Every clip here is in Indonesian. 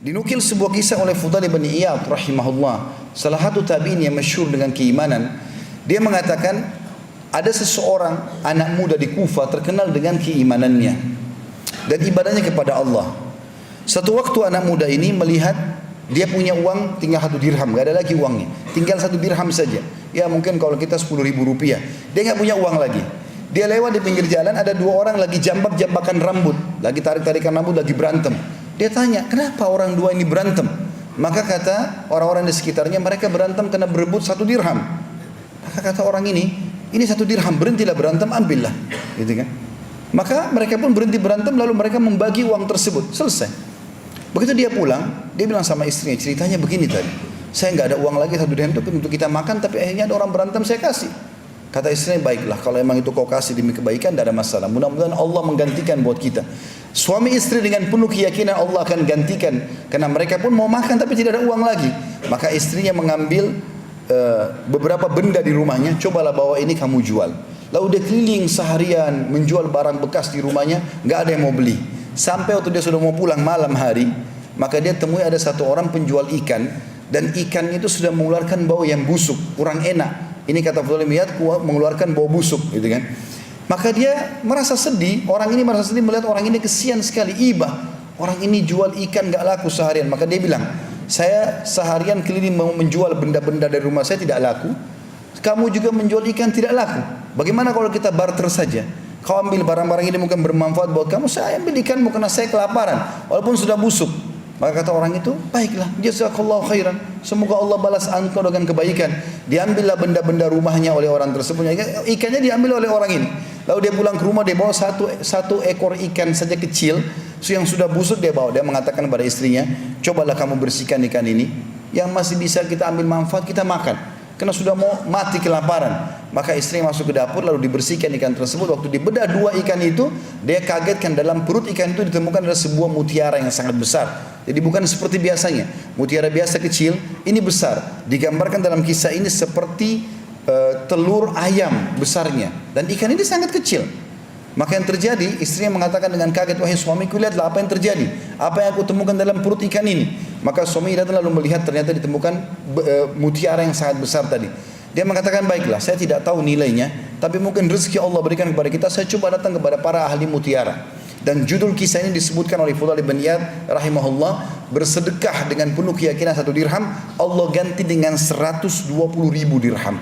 Dinukil sebuah kisah oleh Fudail bin Iyad rahimahullah, salah satu tabi'in yang masyhur dengan keimanan. Dia mengatakan ada seseorang anak muda di Kufa terkenal dengan keimanannya dan ibadahnya kepada Allah. Satu waktu anak muda ini melihat dia punya uang tinggal 1 dirham, gak ada lagi uangnya, tinggal 1 dirham saja. Ya mungkin kalau kita 10.000 rupiah, dia gak punya uang lagi. Dia lewat di pinggir jalan, ada 2 orang lagi jambak-jambakan rambut, lagi tarik-tarikan rambut, lagi berantem. Dia tanya, kenapa orang 2 ini berantem? Maka kata orang-orang di sekitarnya, mereka berantem karena berebut 1 dirham. Maka kata orang ini 1 dirham, berhentilah berantem, ambillah, gitu kan? Maka mereka pun berhenti berantem, lalu mereka membagi uang tersebut, selesai. Begitu dia pulang, dia bilang sama istrinya, ceritanya begini tadi, saya nggak ada uang lagi 1 dirham itu untuk kita makan, tapi akhirnya ada orang berantem, saya kasih. Kata istrinya, baiklah, kalau emang itu kau kasih demi kebaikan, tidak ada masalah. Mudah-mudahan Allah menggantikan buat kita. Suami istri dengan penuh keyakinan Allah akan gantikan, karena mereka pun mau makan tapi tidak ada uang lagi. Maka istrinya mengambil beberapa benda di rumahnya, cobalah bawa ini kamu jual. Lalu dia keliling seharian menjual barang bekas di rumahnya, nggak ada yang mau beli. Sampai waktu dia sudah mau pulang malam hari, maka dia temui ada satu orang penjual ikan, dan ikannya itu sudah mengeluarkan bau yang busuk, kurang enak. Ini kata Fudail bin Iyad, mengeluarkan bau busuk, gitu kan? Maka dia merasa sedih, orang ini merasa sedih melihat orang ini kesian sekali, ibah. Orang ini jual ikan gak laku seharian. Maka dia bilang, saya seharian keliling mau menjual benda-benda dari rumah saya tidak laku. Kamu juga menjual ikan tidak laku. Bagaimana kalau kita barter saja? Kau ambil barang-barang ini mungkin bermanfaat buat kamu, saya ambil ikanmu karena saya kelaparan, walaupun sudah busuk. Maka kata orang itu, baiklah, jazakallahu khairan, semoga Allah balas engkau dengan kebaikan. Diambillah benda-benda rumahnya oleh orang tersebut, ikannya diambil oleh orang ini. Lalu dia pulang ke rumah, dia bawa satu ekor ikan saja kecil, yang sudah busuk dia bawa. Dia mengatakan kepada istrinya, cobalah kamu bersihkan ikan ini, yang masih bisa kita ambil manfaat, kita makan, karena sudah mau mati kelaparan. Maka istrinya masuk ke dapur, lalu dibersihkan ikan tersebut. Waktu dibedah 2 ikan itu, dia kagetkan dalam perut ikan itu ditemukan ada sebuah mutiara yang sangat besar. Jadi bukan seperti biasanya, mutiara biasa kecil, ini besar. Digambarkan dalam kisah ini seperti telur ayam besarnya, dan ikan ini sangat kecil. Maka yang terjadi, istrinya mengatakan dengan kaget, wahai suamiku, lihatlah apa yang terjadi, apa yang aku temukan dalam perut ikan ini. Maka suami datang lalu melihat, ternyata ditemukan mutiara yang sangat besar tadi. Dia mengatakan, baiklah, saya tidak tahu nilainya, tapi mungkin rezeki Allah berikan kepada kita, saya coba datang kepada para ahli mutiara. Dan judul kisah ini disebutkan oleh Fudail bin Iyad rahimahullah, bersedekah dengan penuh keyakinan 1 dirham, Allah ganti dengan 120.000 dirham.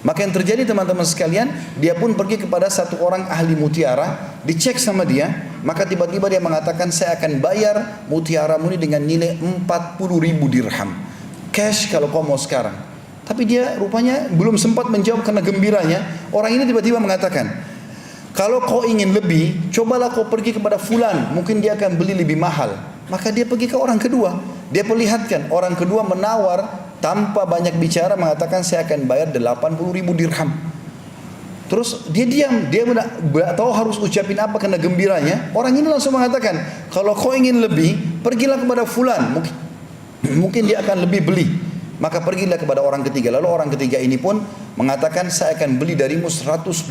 Maka yang terjadi teman-teman sekalian, dia pun pergi kepada satu orang ahli mutiara, dicek sama dia, maka tiba-tiba dia mengatakan, saya akan bayar mutiaramu ini dengan nilai 40.000 dirham cash kalau kau mau sekarang. Tapi dia rupanya belum sempat menjawab karena gembiranya. Orang ini tiba-tiba mengatakan, kalau kau ingin lebih, cobalah kau pergi kepada fulan, mungkin dia akan beli lebih mahal. Maka dia pergi ke orang kedua, dia perlihatkan, orang kedua menawar tanpa banyak bicara, mengatakan saya akan bayar 80.000 dirham. Terus dia diam, dia tidak tahu harus ucapin apa karena gembiranya. Orang ini langsung mengatakan, kalau kau ingin lebih, pergilah kepada fulan, mungkin dia akan lebih beli. Maka pergilah kepada orang ketiga. Lalu orang ketiga ini pun mengatakan, saya akan beli darimu 120.000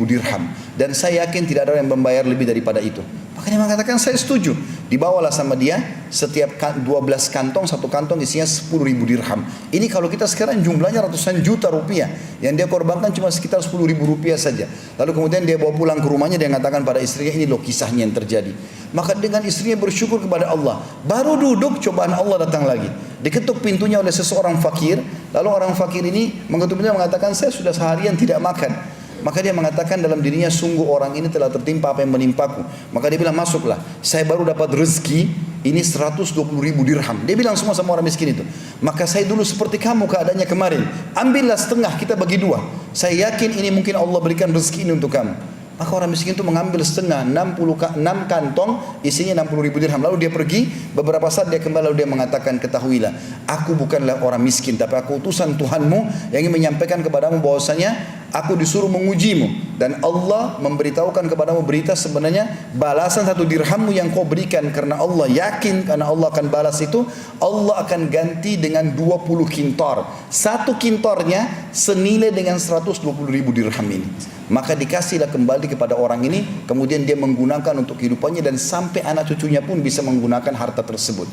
dirham, dan saya yakin tidak ada yang membayar lebih daripada itu. Maka dia mengatakan, saya setuju. Dibawalah sama dia setiap 12 kantong, satu kantong isinya 10.000 dirham. Ini kalau kita sekarang jumlahnya ratusan juta rupiah. Yang dia korbankan cuma sekitar 10.000 rupiah saja. Lalu kemudian dia bawa pulang ke rumahnya, dia mengatakan pada istrinya, ini loh kisahnya yang terjadi. Maka dengan istrinya bersyukur kepada Allah. Baru duduk, cobaan Allah datang lagi. Diketuk pintunya oleh seseorang fakir. Lalu orang fakir ini mengetuk pintunya, mengatakan, saya sudah seharian tidak makan. Maka dia mengatakan dalam dirinya, sungguh orang ini telah tertimpa apa yang menimpaku. Maka dia bilang, masuklah, saya baru dapat rezeki ini 120.000 dirham. Dia bilang semua sama orang miskin itu, maka saya dulu seperti kamu keadaannya kemarin, ambillah setengah, kita bagi 2. Saya yakin ini mungkin Allah berikan rezeki ini untuk kamu. Maka orang miskin itu mengambil setengah, 6 kantong isinya 60.000 dirham. Lalu dia pergi, beberapa saat dia kembali, lalu dia mengatakan, ketahuilah, aku bukanlah orang miskin, tapi aku utusan Tuhanmu yang ingin menyampaikan kepadamu bahwasanya aku disuruh mengujimu, dan Allah memberitahukan kepadamu berita, sebenarnya balasan 1 dirhammu yang kau berikan karena Allah yakin karena Allah akan balas itu, Allah akan ganti dengan 20 kintor. 1 kintornya senilai dengan 120.000 dirham ini. Maka dikasihlah kembali kepada orang ini, kemudian dia menggunakan untuk kehidupannya, dan sampai anak cucunya pun bisa menggunakan harta tersebut.